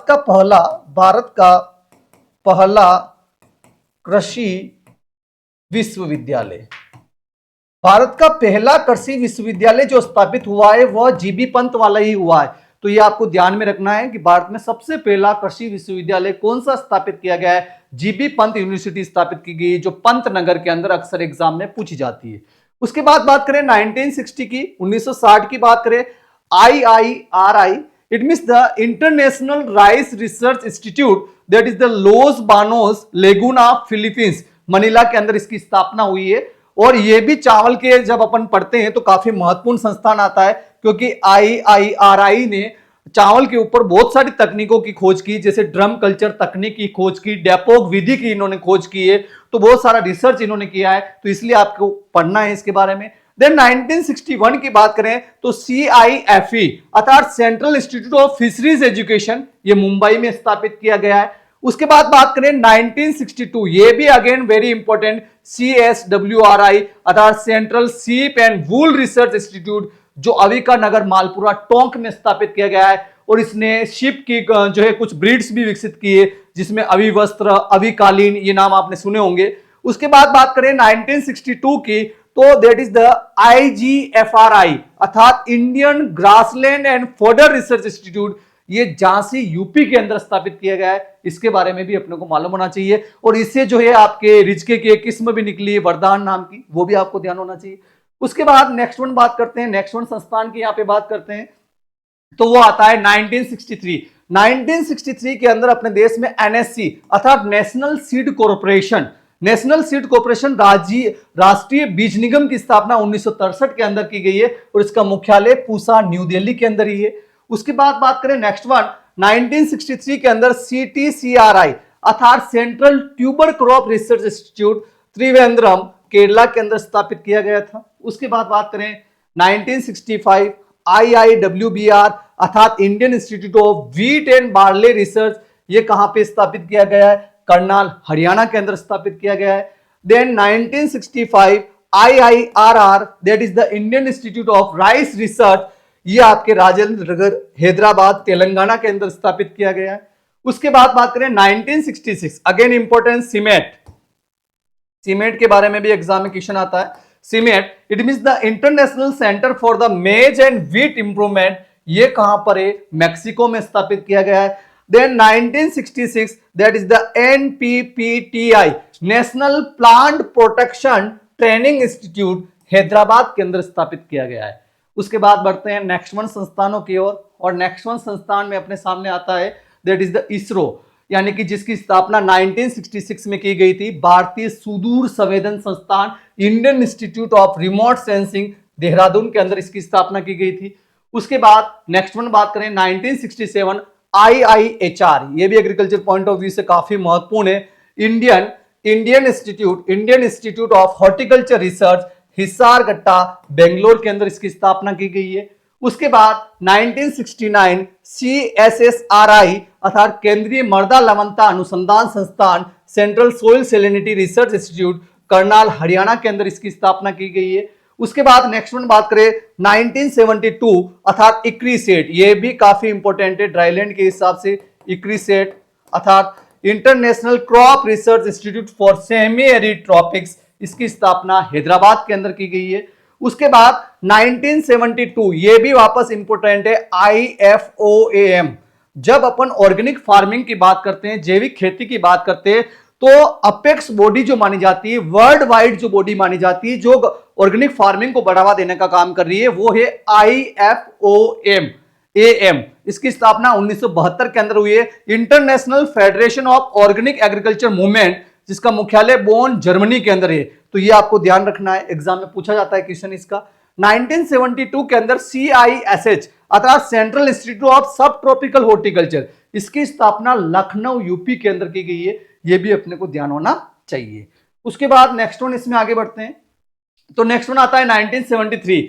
का पहला कृषि विश्वविद्यालय, भारत का पहला कृषि विश्वविद्यालय जो स्थापित हुआ है वह GB पंत वाला ही हुआ है। तो ये आपको ध्यान में रखना है कि भारत में सबसे पहला कृषि विश्वविद्यालय कौन सा स्थापित किया गया है? GB पंत यूनिवर्सिटी स्थापित की गई जो पंतनगर के अंदर अक्सर एग्जाम में पूछी जाती है। उसके बाद बात करें 1960 की, 1960 की बात करें IIRI, it means the International Rice Research Institute that is the Los Banos Laguna Philippines, Manila के अंदर इसकी स्थापना हुई है। और ये भी चावल के जब अपन पढ़ते हैं तो काफी महत्वपूर्ण संस्थान आता है क्योंकि IIRI ने चावल के ऊपर बहुत सारी तकनीकों की खोज की, जैसे ड्रम कल्चर तकनीक की खोज की, डेपोक विधि की इन्होंने खोज की है, तो बहुत सारा रिसर्च इन्होंने किया है, तो इसलिए आपको पढ़ना है इसके बारे में। देन 1961 की बात करें तो CIFE अर्थात central institute of fisheries education, ये मुंबई में स्थापित किया गया है। उसके बाद बात करें 1962, ये भी अगेन वेरी इंपॉर्टेंट, CSWRI अर्थात सेंट्रल सीप एंड वूल रिसर्च इंस्टीट्यूट, जो अविका नगर मालपुरा टोंक में स्थापित किया गया है। और इसने शिप की जो है कुछ ब्रीड्स भी विकसित किए, जिसमें अवि वस्त्र, अवि कालीन, ये नाम आपने सुने होंगे। उसके बाद बात करें 1962 की, तो दैट इज द IGFRI अर्थात Indian grassland and fodder research institute, ये झांसी यूपी के अंदर स्थापित किया गया है। इसके बारे में भी अपने को मालूम होना चाहिए। और इससे जो है आपके रिजके की एक किस्म भी निकली है वरदान नाम की, वो भी आपको ध्यान होना चाहिए। उसके बाद नेक्स्ट वन बात करते हैं, नेक्स्ट वन संस्थान की यहाँ पे बात करते हैं, तो वो आता है 1963। 1963 के अंदर अपने देश में NSC अर्थात national seed corporation, national seed corporation राष्ट्रीय बीज निगम की स्थापना 1963 के अंदर की गई है और इसका मुख्यालय पूसा न्यू दिल्ली के अंदर ही है। उसके बाद बात करें नेक्स्ट वन 1963 के अंदर CTCRI अर्थात central tuber crop research institute Trivandrum Kerala के अंदर स्थापित किया गया था। उसके बाद बात करें 1965 IIWBR अर्थात Indian institute of wheat and barley research, ये कहां पे स्थापित किया गया है, करनाल हरियाणा के अंदर स्थापित किया गया है। Then 1965 IIRR that is the Indian institute of rice research, ये आपके राजेंद्र नगर हैदराबाद तेलंगाना के अंदर स्थापित किया गया है। उसके बाद बात करें 1966 अगेन इंपॉर्टेंट, सीमेट, सीमेट के बारे में भी एग्जाम में क्वेश्चन आता है। CIMMYT it means the international centre for the maize and wheat improvement, ये कहां पर है, मैक्सिको में स्थापित किया गया है। Then 1966 that is the NPPTI national plant protection training institute Hyderabad के अंदर स्थापित किया गया है। उसके बाद बढ़ते हैं नेक्स्ट वन संस्थानों की ओर, और नेक्स्ट वन संस्थान में अपने सामने आता है दैट इज द ISRO, यानी कि जिसकी स्थापना 1966 में की गई थी, भारतीय सुदूर संवेदन संस्थान Indian institute of remote sensing Dehradun के अंदर इसकी स्थापना की गई थी। उसके बाद नेक्स्ट वन बात करें 1967 IIHR, ये भी एग्रीकल्चर पॉइंट ऑफ व्यू से काफी महत्वपूर्ण है, Indian institute of Horticulture Research Hesaraghatta Bangalore के अंदर इसकी स्थापना की गई है। उसके बाद 1969 CSSRI अर्थात केंद्रीय मृदा लवणता अनुसंधान संस्थान central soil salinity research institute Karnal Haryana के अंदर इसकी स्थापना की गई है। उसके बाद नेक्स्ट वन बात करें 1972 अर्थात ICRISAT, ये भी काफी इंपॉर्टेंट है ड्राईलैंड के हिसाब से, ICRISAT अर्थात international crop research institute for semi arid tropics, इसकी स्थापना हैदराबाद के अंदर की गई है। उसके बाद 1972 ये भी वापस इंपोर्टेंट है, IFOAM, जब अपन ऑर्गेनिक फार्मिंग की बात करते हैं, जैविक खेती की बात करते हैं, तो अपेक्स बॉडी जो मानी जाती है, वर्ल्ड वाइड जो बॉडी मानी जाती है, जो ऑर्गेनिक फार्मिंग को बढ़ावा देने का काम कर रही है, वो है IFOAM। इसकी स्थापना 1972 के अंदर हुई है। International federation of organic agriculture movement, जिसका मुख्यालय बोन जर्मनी के अंदर है, तो ये आपको ध्यान रखना है, एग्जाम में पूछा जाता है क्वेश्चन इसका। 1972 के अंदर CISH अर्थात सेंट्रल इंस्टीट्यूट ऑफ सब ट्रॉपिकल हॉर्टिकल्चर, इसकी स्थापना लखनऊ यूपी के अंदर की गई है, ये भी अपने को ध्यान होना चाहिए। उसके बाद नेक्स्ट वन इसमें आगे बढ़ते हैं, तो नेक्स्ट वन आता है 1973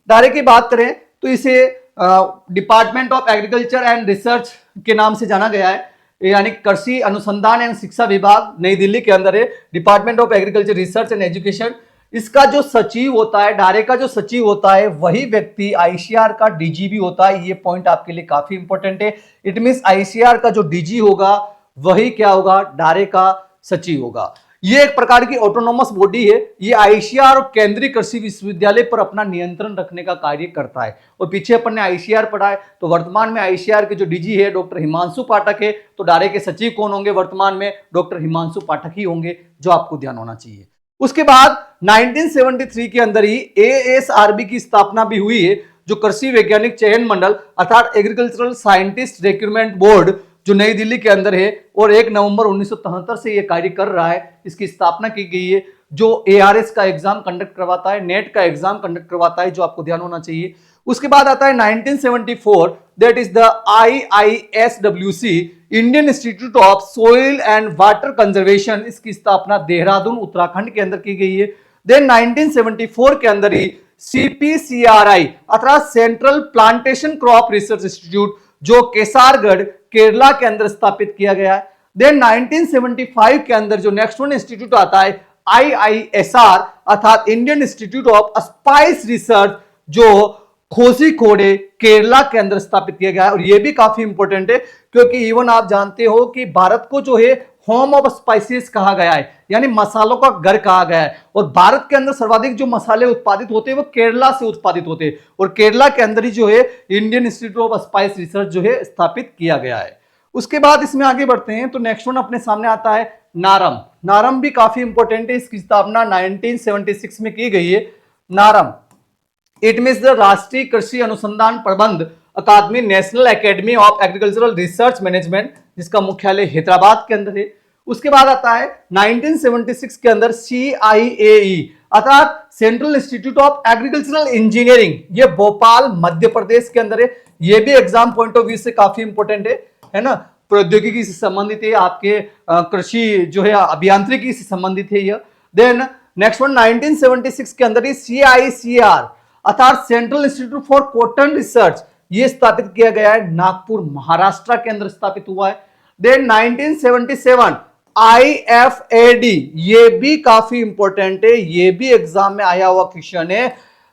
डारे की बात करें तो इसे department of agriculture and research के नाम से जाना गया है, यानी कृषि अनुसंधान एवं शिक्षा विभाग नई दिल्ली के अंदर है, department of agriculture research and education. इसका जो सचिव होता है, डारे का जो सचिव होता है, वही व्यक्ति ICAR का DG भी होता है। ये पॉइंट आपके लिए काफी इंपॉर्टेंट है। इट मींस ICAR का जो DG होगा वही क्या होगा, डारे का सचिव होगा। ये एक प्रकार की ऑटोनोमस बॉडी है, ये ICAR और केंद्रीय कृषि विश्वविद्यालय पर अपना नियंत्रण रखने का कार्य करता है। और पीछे अपन ने ICAR पढ़ा है, तो वर्तमान में ICAR के जो DG है डॉक्टर हिमांशु पाठक है, तो डारे के सचिव कौन होंगे, वर्तमान में डॉक्टर हिमांशु पाठक ही होंगे, जो आपको ध्यान होना चाहिए। उसके बाद 1973 के अंदर ही ASRB की स्थापना भी हुई है, जो कृषि वैज्ञानिक चयन मंडल अर्थात एग्रीकल्चरल साइंटिस्ट रिक्रूटमेंट बोर्ड, जो नई दिल्ली के अंदर है, और 1 नवंबर 1973 से यह कार्य कर रहा है। इसकी स्थापना की गई है, जो ARS का एग्जाम कंडक्ट करवाता है, नेट का एग्जाम कंडक्ट करवाता है, जो आपको ध्यान होना चाहिए। उसके बाद आता है 1974 that is the IISWC Indian institute of soil and water conservation, इसकी स्थापना देहरादून उत्तराखंड के अंदर की गई है। देन 1974 के अंदर ही CPCRI अर्थात central plantation crop research institute, जो केसारगढ़ केरला के अंदर स्थापित किया गया है। देन 1975 के अंदर जो नेक्स्ट वन इंस्टीट्यूट आता है IISR अर्थात Indian institute of spice research, जो कोझिकोडे केरला के अंदर स्थापित किया गया है। और यह भी काफी इंपॉर्टेंट है क्योंकि इवन आप जानते हो कि भारत को जो है होम ऑफ स्पाइसेस कहा गया है, यानी मसालों का घर कहा गया है। और भारत के अंदर सर्वाधिक जो मसाले उत्पादित होते हैं वो केरला से उत्पादित होते हैं, और केरला के अंदर ही जो है Indian institute of spice research जो है स्थापित किया गया है। उसके बाद इसमें आगे बढ़ते हैं तो नेक्स्ट वन अपने सामने आता है नारम। नारम भी काफी इंपॉर्टेंट है, इसकी स्थापना 1976 में की गई है। नारम इट मीन्स द राष्ट्रीय कृषि अनुसंधान प्रबंध अकादमी, National Academy of Agricultural Research Management, जिसका मुख्यालय हैदराबाद के अंदर है। उसके बाद आता है 1976 के अंदर CIAE अर्थात central institute of agricultural engineering, ये भोपाल मध्य प्रदेश के अंदर है। ये भी एग्जाम पॉइंट ऑफ व्यू से काफी इंपॉर्टेंट है ना, प्रौद्योगिकी से संबंधित है, आपके कृषि जो है अभियांत्रिकी से संबंधित है यह। देन नेक्स्ट वन 1976 के अंदर CICR अर्थात central institute for cotton research, ये स्थापित किया गया है, नागपुर महाराष्ट्र के अंदर स्थापित हुआ है। देन 1977 IFAD, ये भी काफी इंपॉर्टेंट है, ये भी एग्जाम में आया हुआ क्वेश्चन है।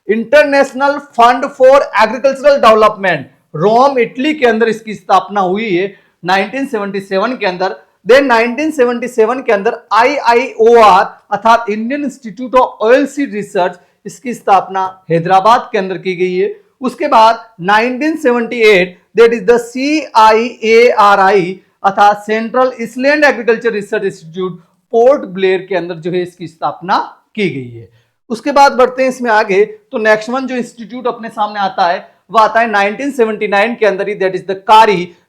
International fund for agricultural development, Rome Italy के अंदर इसकी स्थापना हुई है 1977 के अंदर। देन 1977 के अंदर IIOR अर्थात Indian institute of oil seed research, इसकी स्थापना हैदराबाद के अंदर की गई है। उसके बाद 1978 दैट इज द CIARI अर्थात central island agriculture research institute, port Blair के अंदर जो है इसकी स्थापना की गई है। उसके बाद बढ़ते हैं इसमें आगे तो नेक्स्ट वन जो इंस्टीट्यूट अपने सामने आता है वह आता है 1979 के अंदर ही, that is the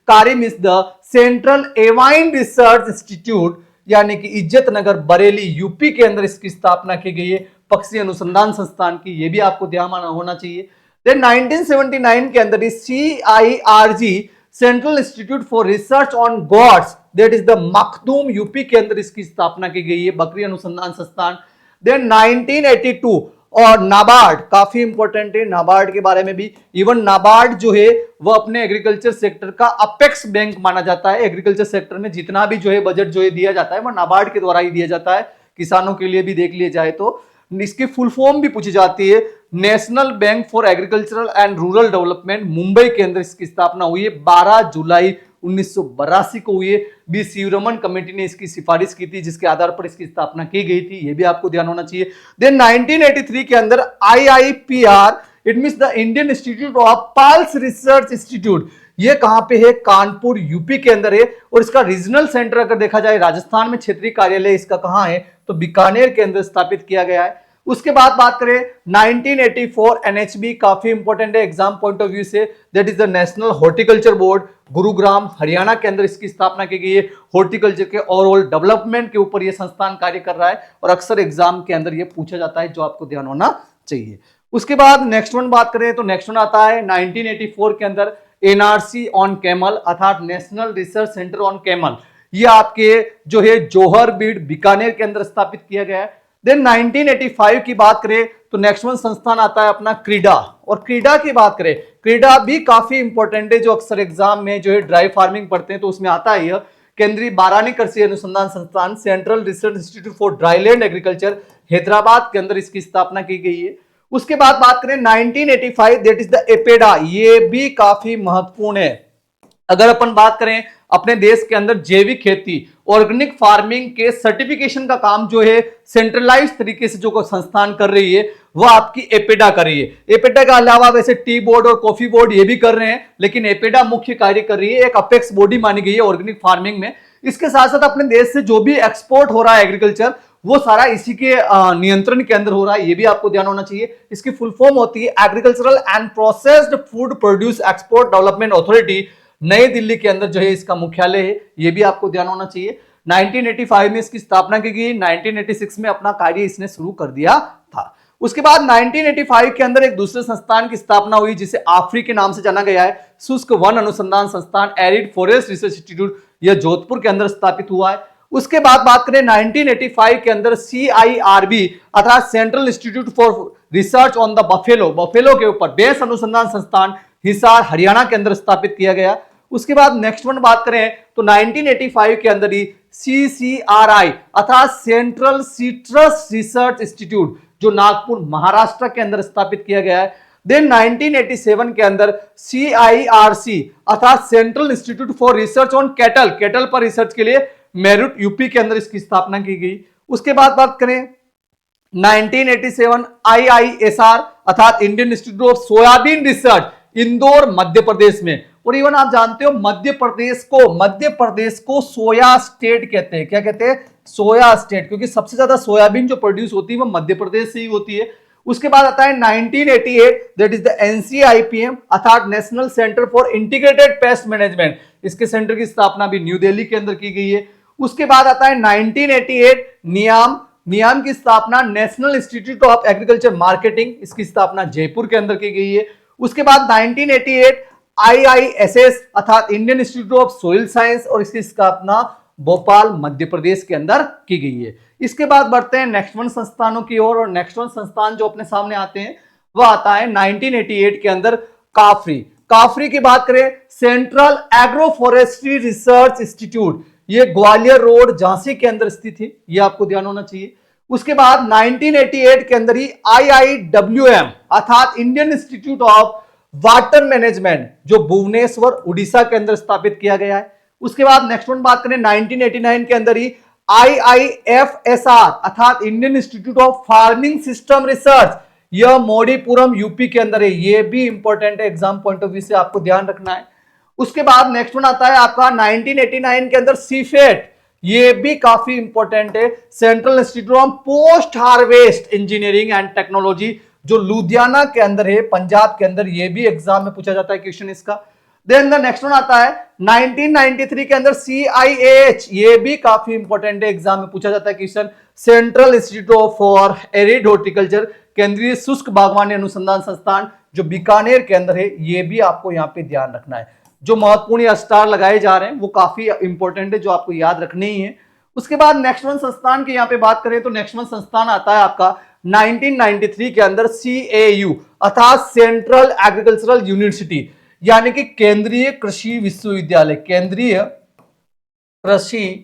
CARI means the Central Avian Research Institute, यानी कि इज्जत नगर बरेली यूपी के अंदर इसकी स्थापना की गई है, पक्षी अनुसंधान संस्थान की, ये भी आपको ध्यान होना चाहिए। देन 1979 के अंदर CIRG central institute for research on goats, that is the Makhdoom UP के अंदर इसकी स्थापना की गई है, बकरी अनुसंधान संस्थान। देन 1982 और नाबार्ड काफी इंपॉर्टेंट है, नाबार्ड के बारे में भी, इवन नाबार्ड जो है वो अपने एग्रीकल्चर सेक्टर का अपेक्स बैंक माना जाता है। एग्रीकल्चर सेक्टर में जितना भी जो है बजट जो है दिया जाता है वो नाबार्ड के द्वारा ही दिया जाता है, किसानों के लिए भी देख लिया जाए तो। इसकी फुल फॉर्म भी पूछी जाती है, national bank for agricultural and rural development, Mumbai के अंदर इसकी स्थापना हुई है 12 जुलाई 1982 को हुई है। बी शिवरमन कमेटी ने इसकी सिफारिश की थी, जिसके आधार पर इसकी स्थापना की गई थी, यह भी आपको ध्यान होना चाहिए। देन 1983 के अंदर IIPR it means the Indian institute of pulse research institute, ये कहां पे है, कानपुर यूपी के अंदर है। और इसका रीजनल सेंटर अगर देखा जाए राजस्थान में क्षेत्रीय कार्यालय इसका कहां है तो बीकानेर के अंदर स्थापित किया गया है। उसके बाद बात करें 1984 NHB, काफी इंपॉर्टेंट है एग्जाम पॉइंट ऑफ व्यू से, that is the national horticulture board, Gurugram Haryana के अंदर इसकी स्थापना की गई है। हॉर्टिकल्चर के ओवरऑल डेवलपमेंट के ऊपर यह संस्थान कार्य कर रहा है और अक्सर एग्जाम के अंदर यह पूछा जाता है, जो आपको ध्यान होना चाहिए। उसके बाद नेक्स्ट वन बात करें तो नेक्स्ट वन आता है 1984 के अंदर NRC ऑन कैमल अर्थात national research centre on camel, ये आपके जो है जोहर बीड बीकानेर के अंदर स्थापित किया गया है। देन 1985 की बात करें तो नेक्स्ट वन संस्थान आता है अपना क्रीडा, और क्रीडा की बात करें, क्रीडा भी काफी इंपॉर्टेंट है, जो अक्सर एग्जाम में जो है ड्राई फार्मिंग पढ़ते हैं तो उसमें आता है यह केंद्रीय बारानी कृषि अनुसंधान संस्थान, central research institute for dryland agriculture, Hyderabad के अंदर इसकी स्थापना की गई है। उसके बाद बात करें 1985 दैट इज द एपेडा, ये भी काफी महत्वपूर्ण है। अगर अपन बात करें अपने देश के अंदर जैविक खेती ऑर्गेनिक फार्मिंग के सर्टिफिकेशन का काम जो है सेंट्रलाइज तरीके से जो संस्थान कर रही है वह आपकी एपेडा कर रही है। एपेडा के अलावा वैसे टी बोर्ड और कॉफी बोर्ड ये भी कर रहे हैं, लेकिन एपेडा मुख्य कार्य कर रही है, एक अपेक्स बॉडी मानी गई है ऑर्गेनिक फार्मिंग में। इसके साथ साथ अपने देश से जो भी एक्सपोर्ट हो रहा है एग्रीकल्चर वो सारा इसी के नियंत्रण के अंदर हो रहा है, ये भी आपको ध्यान होना चाहिए। इसकी फुल फॉर्म होती है agricultural and processed food produce export development authority, नई दिल्ली के अंदर जो है इसका मुख्यालय है, ये भी आपको ध्यान होना चाहिए। 1985 में इसकी स्थापना की गई, 1986 में अपना कार्य इसने शुरू कर दिया था। उसके बाद 1985 के अंदर एक दूसरे संस्थान की स्थापना हुई जिसे आफ्री के नाम से जाना गया है, शुष्क वन अनुसंधान संस्थान, एरिड फॉरेस्ट रिसर्च इंस्टीट्यूट, यह जोधपुर के अंदर स्थापित हुआ है। उसके बाद बात करें 1985 के अंदर CIRB अर्थात central institute for research on the buffalo, buffalo के ऊपर बेस अनुसंधान संस्थान हिसार हरियाणा के अंदर स्थापित किया गया। उसके बाद नेक्स्ट वन बात करें तो 1985 के अंदर ही CCRI अर्थात सेंट्रल सिट्रस रिसर्च इंस्टीट्यूट जो नागपुर महाराष्ट्र के अंदर स्थापित किया गया है। देन 1987 के अंदर CIRC अर्थात central institute for research on cattle, cattle पर रिसर्च के लिए मेरठ यूपी के अंदर इसकी स्थापना की गई। उसके बाद बात करें 1987 IISR अर्थात Indian institute of Soybean Research Indore Madhya Pradesh में। और इवन आप जानते हो मध्य प्रदेश को सोया स्टेट कहते हैं। क्या कहते हैं? सोया स्टेट, क्योंकि सबसे ज्यादा सोयाबीन जो प्रोड्यूस होती है वो मध्य प्रदेश से ही होती है। उसके बाद आता है 1988 दैट इज द NCIPM अर्थात national centre for integrated pest management. इसके सेंटर की स्थापना भी न्यू दिल्ली के अंदर की गई है। उसके बाद आता है 1988 नियाम की स्थापना national institute of agriculture marketing, इसकी स्थापना जयपुर के अंदर की गई है। उसके बाद 1988 IISS अर्थात Indian institute of soil science और इसकी स्थापना भोपाल मध्य प्रदेश के अंदर की गई है। इसके बाद बढ़ते हैं नेक्स्ट वन संस्थानों की ओर और नेक्स्ट वन संस्थान जो अपने सामने आते हैं वह आता है 1988 के अंदर काफरी की बात करें central agro forestry research institute, ये ग्वालियर रोड झांसी के अंदर स्थित है, ये आपको ध्यान होना चाहिए। उसके बाद 1988 के अंदर ही IIWM अर्थात Indian institute of water management जो भुवनेश्वर उड़ीसा के अंदर स्थापित किया गया है। उसके बाद नेक्स्ट वन बात करें 1989 के अंदर ही IIFSR अर्थात Indian institute of farming system research, यह मोडीपुरम यूपी के अंदर है। यह भी इंपॉर्टेंट है, एग्जाम पॉइंट ऑफ व्यू से आपको ध्यान रखना है। उसके बाद नेक्स्ट वन आता है आपका 1989 के अंदर सीफेट, ये भी काफी इंपॉर्टेंट है, central institute of post harvest engineering and technology जो लुधियाना के अंदर है, पंजाब के अंदर। ये भी एग्जाम में पूछा जाता है क्वेश्चन इसका। देन द नेक्स्ट वन आता है 1993 के अंदर CIAH, ये भी काफी इंपॉर्टेंट है, एग्जाम में पूछा जाता है question, central institute for arid horticulture, केंद्रीय शुष्क बागवानी अनुसंधान संस्थान जो बीकानेर के अंदर है। ये भी आपको यहाँ पे ध्यान रखना है। जो महत्वपूर्ण स्टार लगाए जा रहे हैं वो काफी इंपॉर्टेंट है, जो आपको याद रखने ही है। उसके बाद नेक्स्ट वन संस्थान की यहाँ पे बात करें तो नेक्स्ट वन संस्थान आता है आपका 1993 के अंदर CAU अर्थात सेंट्रल एग्रीकल्चरल यूनिवर्सिटी, यानी कि केंद्रीय कृषि विश्वविद्यालय, केंद्रीय कृषि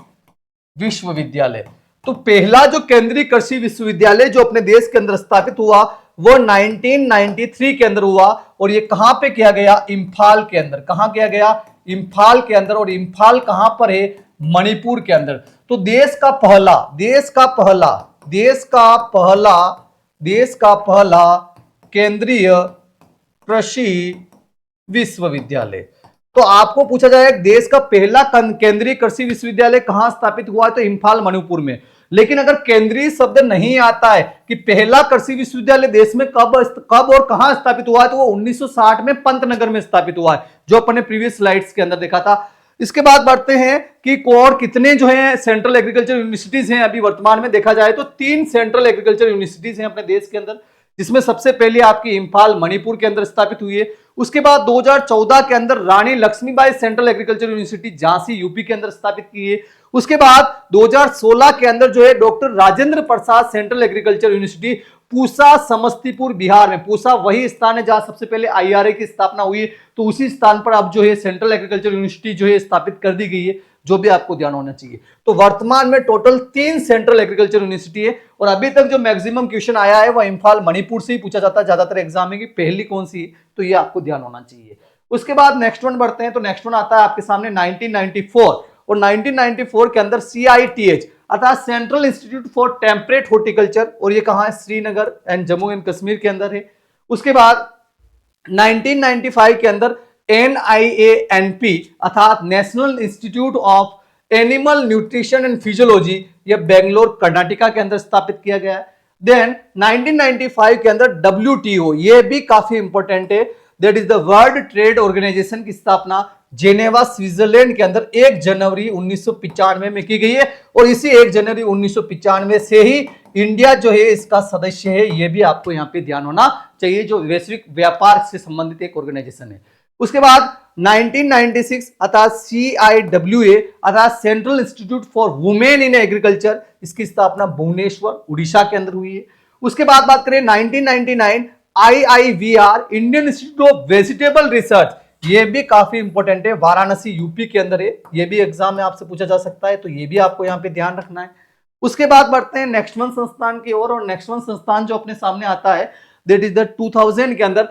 विश्वविद्यालय। तो पहला जो केंद्रीय कृषि विश्वविद्यालय जो अपने देश के अंदर स्थापित हुआ वो 1993 के अंदर हुआ और ये कहां पे किया गया? इंफाल के अंदर। कहां किया गया? इंफाल के अंदर। और इंफाल कहां पर है? मणिपुर के अंदर। तो देश का पहला केंद्रीय कृषि विश्वविद्यालय। तो आपको पूछा जाए देश का पहला केंद्रीय कृषि विश्वविद्यालय कहां स्थापित हुआ है तो इंफाल मणिपुर में। लेकिन अगर केंद्रीय शब्द नहीं आता है कि पहला कृषि विश्वविद्यालय देश में कब और कहां स्थापित हुआ है तो वो 1960 में पंतनगर में स्थापित हुआ है, जो अपने प्रीवियस स्लाइड्स के अंदर देखा था। इसके बाद बढ़ते हैं कि और कितने जो है सेंट्रल एग्रीकल्चर यूनिवर्सिटीज हैं। अभी वर्तमान में देखा जाए तो 3 सेंट्रल एग्रीकल्चर यूनिवर्सिटीज हैं अपने देश के अंदर, जिसमें सबसे पहले आपकी इंफाल मणिपुर के अंदर स्थापित हुई है। उसके बाद 2014 के अंदर Rani Lakshmibai Central Agriculture University Jhansi UP के अंदर स्थापित की है। उसके बाद 2016 के अंदर जो है doctor Rajendra Prasad Central Agriculture University Pusa Samastipur Bihar में। पूसा वही स्थान है जहां सबसे पहले IRA की स्थापना हुई है, तो उसी स्थान पर अब जो है सेंट्रल एग्रीकल्चर यूनिवर्सिटी जो है स्थापित कर दी गई है, जो भी आपको ध्यान होना चाहिए। तो वर्तमान में टोटल 3 सेंट्रल एग्रीकल्चर यूनिवर्सिटी है और अभी तक जो मैक्सिमम क्वेश्चन आया है वह इंफाल मणिपुर से ही पूछा जाता है ज्यादातर एग्जाम में कि पहली कौन सी है, तो ये आपको ध्यान होना चाहिए। उसके बाद नेक्स्ट वन बढ़ते हैं तो नेक्स्ट वन आता है आपके सामने 1994 और 1994 के अंदर CITH अर्थात central institute for temperate horticulture, और ये कहां है? श्रीनगर एंड जम्मू एंड कश्मीर के अंदर है। उसके बाद 1995 के अंदर NIANP अर्थात national institute of animal nutrition and physiology, यह बेंगलोर कर्नाटका के अंदर स्थापित किया गया है। देन 1995 के अंदर WTO, यह भी काफी इंपॉर्टेंट है, that is the world trade organisation की स्थापना जेनेवा स्विट्जरलैंड के अंदर 1 जनवरी 1995 में की गई है और इसी 1 जनवरी 1995 से ही इंडिया जो है इसका सदस्य है। यह भी आपको यहाँ पे ध्यान होना चाहिए, जो वैश्विक व्यापार से संबंधित एक ऑर्गेनाइजेशन है। उसके बाद 1996 अर्थात CIWA अर्थात central institute for women in agriculture, इसकी स्थापना भुवनेश्वर उड़ीसा के अंदर हुई है। उसके बाद बात करें 1999 IIVR Indian institute of vegetable research, ये भी काफी इंपॉर्टेंट है, वाराणसी यूपी के अंदर है, ये भी एग्जाम में आपसे पूछा जा सकता है, तो ये भी आपको यहाँ पे ध्यान रखना है। उसके बाद बढ़ते हैं नेक्स्ट वन संस्थान की ओर, और नेक्स्ट वन संस्थान जो अपने सामने आता है दैट इज द 2000 के अंदर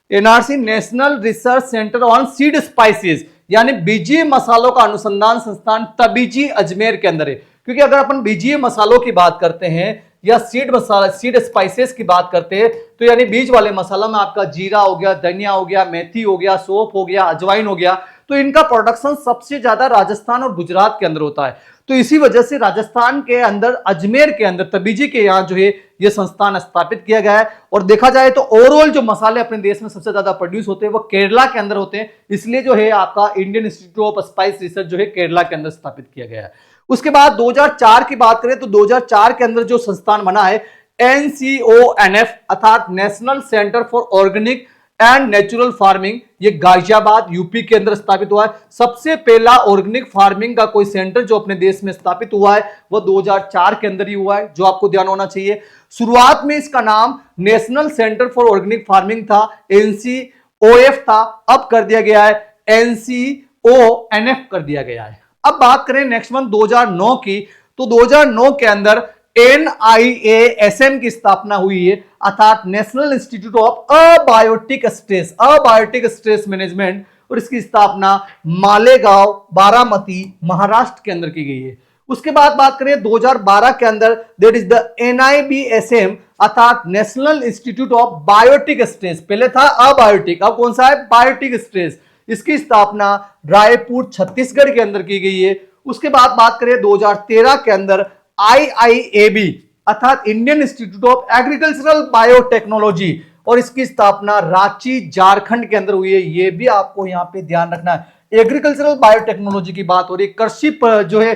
NRC national research centre on seed spices, यानी बीजीय मसालों का अनुसंधान संस्थान तबीजी अजमेर के अंदर है। क्योंकि अगर अपन बीजीय मसालों की बात करते हैं या सीड स्पाइसेस की बात करते हैं, तो यानी बीज वाले मसाला में आपका जीरा हो गया, धनिया हो गया, मेथी हो गया, सौंफ हो गया, अजवाइन हो गया, तो इनका प्रोडक्शन सबसे ज्यादा राजस्थान और गुजरात के अंदर होता है। तो इसी वजह से राजस्थान के अंदर अजमेर के अंदर तबीजी के यहाँ जो है ये संस्थान स्थापित किया गया है। और देखा जाए तो ओवरऑल जो मसाले अपने देश में सबसे ज्यादा प्रोड्यूस होते हैं वो केरला के अंदर होते हैं, इसलिए जो है आपका Indian institute of spice research जो है केरला के अंदर स्थापित किया गया है। उसके बाद 2004 की बात करें तो 2004 के अंदर जो संस्थान बना है NCONF अर्थात national centre for organic and natural farming, ये गाजियाबाद यूपी के अंदर स्थापित हुआ है। सबसे पहला ऑर्गेनिक फार्मिंग का कोई सेंटर जो अपने देश में स्थापित हुआ है वो 2004 के अंदर ही हुआ है, जो आपको ध्यान होना चाहिए। शुरुआत में इसका नाम national centre for organic farming था, NCOF था, अब कर दिया गया है NCONF कर दिया गया है। अब बात करें नेक्स्ट वन 2009 की, तो 2009 के अंदर NIASM की स्थापना हुई है अर्थात national institute of abiotic stress management, और इसकी स्थापना मालेगांव बारामती महाराष्ट्र के अंदर की गई है। उसके बाद बात करें 2012 के अंदर दैट इज द NIBSM अर्थात national institute of biotic stress, पहले था अबायोटिक, अब कौन सा है बायोटिक स्ट्रेस, इसकी स्थापना रायपुर छत्तीसगढ़ के अंदर की गई है। उसके बाद बात करें 2013 के अंदर IIAB अर्थात Indian institute of agricultural biotechnology, और इसकी स्थापना रांची झारखंड के अंदर हुई है। ये भी आपको यहां पे ध्यान रखना है, एग्रीकल्चरल बायोटेक्नोलॉजी की बात हो रही है, कृषि जो है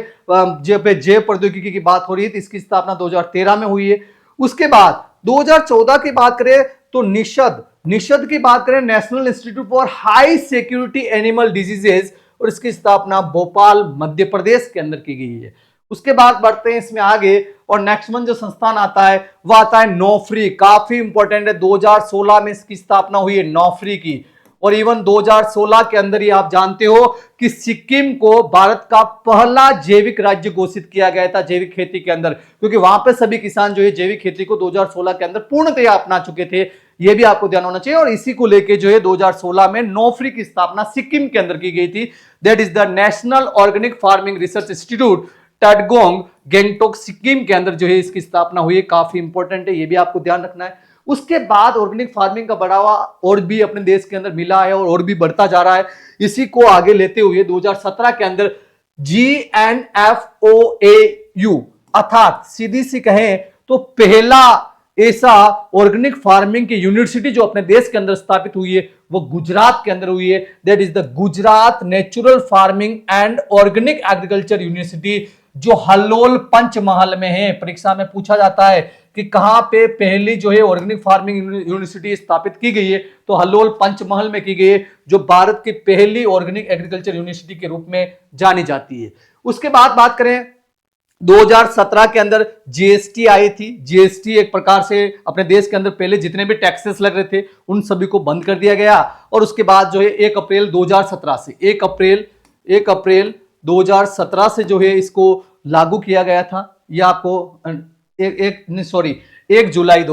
जैव प्रौद्योगिकी की बात हो रही है, तो इसकी स्थापना 2013 में हुई है। उसके बाद 2014 की बात करें तो निषद की बात करें, national institute for high security animal diseases, और इसकी स्थापना भोपाल मध्य प्रदेश के अंदर की गई है। उसके बाद बढ़ते हैं इसमें आगे, और नेक्स्ट वन जो संस्थान आता है वह आता है नौफ्री, काफी इंपॉर्टेंट है। 2016 में इसकी स्थापना हुई है नौफ्री की, और इवन 2016 के अंदर ही आप जानते हो कि सिक्किम को भारत का पहला जैविक राज्य घोषित किया गया था जैविक खेती के अंदर, क्योंकि वहां पे सभी किसान जो है जैविक खेती को 2016 के अंदर पूर्णतया अपना चुके थे। ये भी आपको ध्यान होना चाहिए, और इसी को लेके जो है 2016 में नौफ्री की स्थापना सिक्किम के अंदर की गई थी, that is the National Organic Farming Research Institute Tadong Gangtok Sikkim के अंदर जो है इसकी स्थापना हुई है, काफी इंपॉर्टेंट है, ये भी आपको ध्यान रखना है। उसके बाद ऑर्गेनिक फार्मिंग का बढ़ावा और भी अपने देश के अंदर मिला है और भी बढ़ता जा रहा है। इसी को आगे लेते हुए 2017 के अंदर GNFOAU अर्थात सीधी सी कहें तो पहला ऐसा ऑर्गेनिक फार्मिंग की यूनिवर्सिटी जो अपने देश के अंदर स्थापित हुई है वो गुजरात के अंदर हुई है, that is the Gujarat natural farming and organic agriculture university, जो हल्लोल पंचमहल में है। परीक्षा में पूछा जाता है कि कहां पे पहली जो है ऑर्गेनिक फार्मिंग यूनिवर्सिटी स्थापित की गई है, तो हल्लोल पंचमहल में की गई है, जो भारत की पहली ऑर्गेनिक एग्रीकल्चर यूनिवर्सिटी के रूप में जानी जाती है। उसके बाद बात करें 2017 के अंदर जीएसटी आई थी। जीएसटी एक प्रकार से अपने देश के अंदर पहले जितने भी टैक्सेस लग रहे थे उन सभी को बंद कर दिया गया, और उसके बाद जो है 1 अप्रैल 2017 से 1 अप्रैल 2017 से जो है इसको लागू किया गया था। यह आपको 1 जुलाई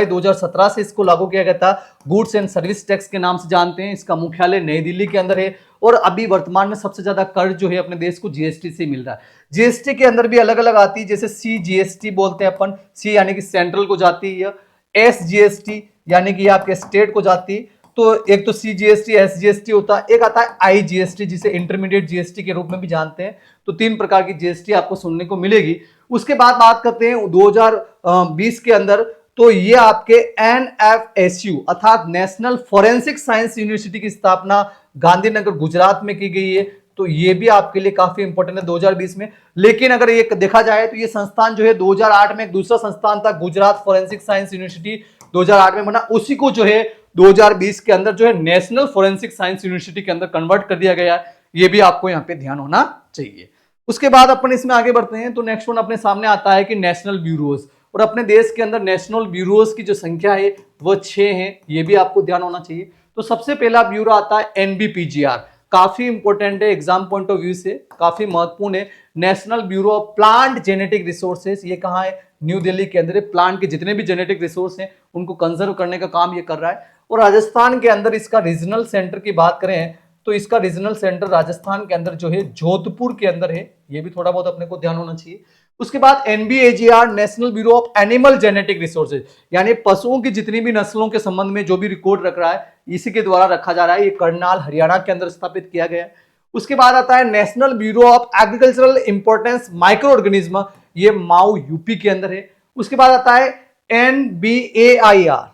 2017 से इसको लागू किया गया था। गुड्स एंड सर्विस टैक्स के नाम से जानते हैं। इसका मुख्यालय नई दिल्ली के अंदर है, और अभी वर्तमान में सबसे ज्यादा कर जो है अपने देश को जीएसटी से मिल रहा है। जीएसटी के अंदर भी अलग अलग आती है, जैसे CGST बोलते हैं अपन, C यानी कि सेंट्रल को जाती है, SGST यानी कि आपके स्टेट को जाती है। तो एक तो CGST SGST होता है, एक आता है IGST जिसे इंटरमीडिएट जीएसटी के रूप में भी जानते हैं। तो 3 प्रकार की जीएसटी आपको सुनने को मिलेगी। उसके बाद बात करते हैं 2020 के अंदर, तो ये आपके NFSU अर्थात नेशनल फॉरेंसिक साइंस यूनिवर्सिटी की स्थापना गांधीनगर गुजरात में की गई है। तो ये भी आपके लिए काफी इंपॉर्टेंट है 2020 में। लेकिन अगर ये देखा जाए तो ये संस्थान जो है 2008 में एक दूसरा संस्थान था, गुजरात फॉरेंसिक साइंस यूनिवर्सिटी 2008 में बना, उसी को जो है 2020 के अंदर जो है नेशनल फॉरेंसिक साइंस यूनिवर्सिटी के अंदर कन्वर्ट कर दिया गया है। ये भी आपको यहाँ पे ध्यान होना चाहिए। उसके बाद अपन इसमें आगे बढ़ते हैं, तो नेक्स्ट वन अपने सामने आता है कि नेशनल ब्यूरोज। और अपने देश के अंदर नेशनल ब्यूरोज की जो संख्या है वो 6 है, ये भी आपको ध्यान होना चाहिए। तो सबसे पहला ब्यूरो आता है एनबीपीजीआर, काफी इंपॉर्टेंट है एग्जाम पॉइंट ऑफ व्यू से, काफी महत्वपूर्ण है। National Bureau of plant genetic resources, ये कहाँ है? न्यू दिल्ली के अंदर है। प्लांट के जितने भी जेनेटिक रिसोर्स हैं उनको कंजर्व करने का काम ये कर रहा है। और राजस्थान के अंदर इसका रीजनल सेंटर की बात करें तो इसका रीजनल सेंटर राजस्थान के अंदर जो है जोधपुर के अंदर है, ये भी थोड़ा बहुत अपने को ध्यान होना चाहिए। उसके बाद NBAGR, National Bureau of Animal Genetic Resources, यानी पशुओं की जितनी भी नस्लों के संबंध में जो भी रिकॉर्ड रख रहा है इसी के द्वारा रखा जा रहा है। ये करनाल हरियाणा के अंदर स्थापित किया गया है। उसके बाद आता है national Bureau of agricultural importance micro organism, ये माऊ यूपी के अंदर है। उसके बाद आता है एनबीएआईआर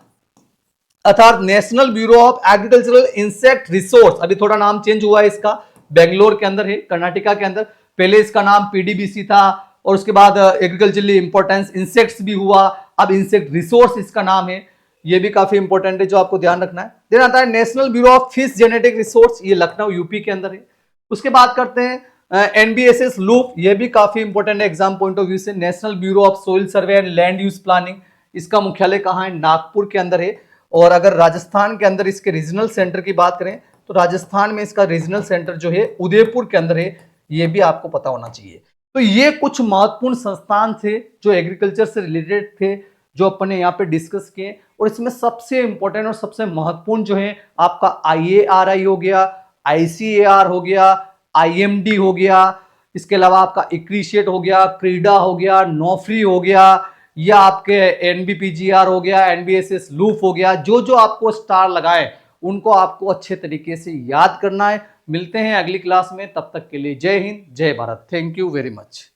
अर्थात national Bureau of agricultural insect resource, अभी थोड़ा नाम चेंज हुआ है इसका, बेंगलोर के अंदर है, कर्नाटका के अंदर। पहले इसका नाम पीडीबीसी था और उसके बाद एग्रीकल्चरली इंपॉर्टेंस इंसेक्ट्स भी हुआ, अब इंसेक्ट रिसोर्स इसका नाम है। ये भी काफी इंपॉर्टेंट है जो आपको ध्यान रखना है। देन आता है national Bureau of fish genetic resource, ये लखनऊ यूपी के अंदर है। उसके बाद करते हैं एनबीएसएस लूप, ये भी काफी इंपॉर्टेंट है एग्जाम पॉइंट ऑफ व्यू से। National Bureau of soil survey and land use planning, इसका मुख्यालय कहाँ है? नागपुर के अंदर है। और अगर राजस्थान के अंदर इसके रीजनल सेंटर की बात करें तो राजस्थान में इसका रीजनल सेंटर जो है उदयपुर के अंदर है, ये भी आपको पता होना चाहिए। तो ये कुछ महत्वपूर्ण संस्थान थे जो एग्रीकल्चर से रिलेटेड थे, जो अपन ने यहाँ पे डिस्कस किए। और इसमें सबसे इंपॉर्टेंट और सबसे महत्वपूर्ण जो है आपका IARI हो गया, ICAR हो गया, IMD हो गया, इसके अलावा आपका इक्रीशिएट हो गया, क्रीडा हो गया, नौफ्री हो गया, या आपके एनबीपीजीआर हो गया, एनबीएसएस लूप हो गया। जो जो आपको स्टार लगाए उनको आपको अच्छे तरीके से याद करना है। मिलते हैं अगली क्लास में, तब तक के लिए जय हिंद जय Bharat. Thank you very much.